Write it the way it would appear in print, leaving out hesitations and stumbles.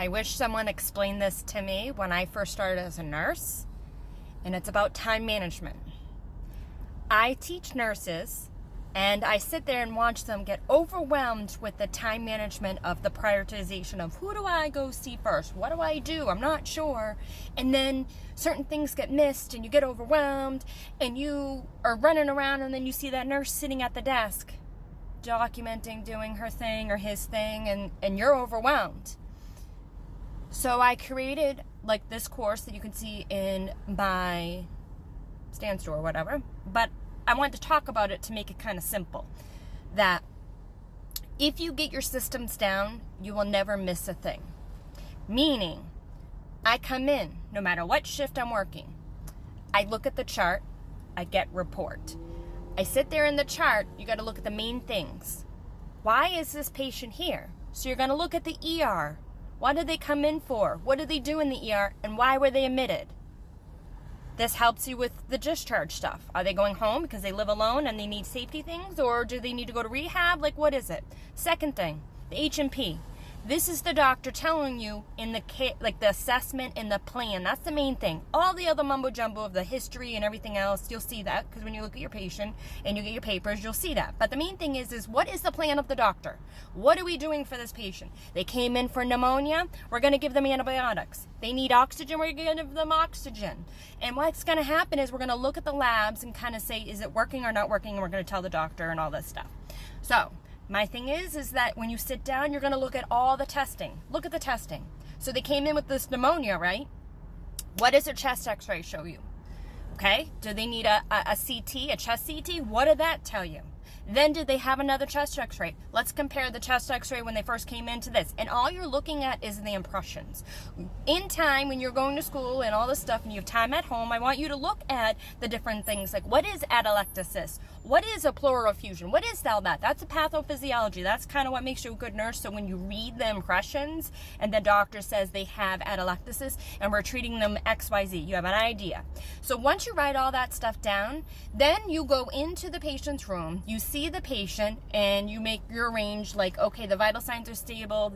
I wish someone explained this to me when I first started as a nurse, and it's about time management. I teach nurses, and I sit there and watch them get overwhelmed with the time management of the prioritization of who do I go see first? What do I do? I'm not sure. And then certain things get missed and you get overwhelmed and you are running around, and then you see that nurse sitting at the desk documenting, doing her thing or his thing, and you're overwhelmed. So I created like this course that you can see in my stand store or whatever, but I wanted to talk about it to make it kind of simple, that if you get your systems down, you will never miss a thing. Meaning, I come in, no matter what shift I'm working, I look at the chart, I get report. I sit there in the chart, you got to look at the main things. Why is this patient here? So you're going to look at the ER. What did they come in for? What did they do in the ER? And why were they admitted? This helps you with the discharge stuff. Are they going home because they live alone and they need safety things? Or do they need to go to rehab? Like, what is it? Second thing, the H&P. This is the doctor telling you in the the assessment and the plan. That's the main thing. All the other mumbo jumbo of the history and everything else, you'll see that because when you look at your patient and you get your papers, you'll see that. But the main thing is what is the plan of the doctor? What are we doing for this patient? They came in for pneumonia. We're going to give them antibiotics. They need oxygen. We're going to give them oxygen. And what's going to happen is we're going to look at the labs and kind of say, is it working or not working? And we're going to tell the doctor and all this stuff. So my thing is that when you sit down, you're going to look at all the testing. Look at the testing. So they came in with this pneumonia, right? What does their chest x-ray show you? Okay. Do they need a CT, a chest CT? What did that tell you? Then did they have another chest x-ray? Let's compare the chest x-ray when they first came into this. And all you're looking at is the impressions. In time, when you're going to school and all this stuff and you have time at home, I want you to look at the different things like what is atelectasis? What is a pleural effusion? What is all that? That's a pathophysiology. That's kind of what makes you a good nurse. So when you read the impressions and the doctor says they have atelectasis and we're treating them XYZ, you have an idea. So once you write all that stuff down, then you go into the patient's room, you see the patient, and you make your range like, okay, the vital signs are stable.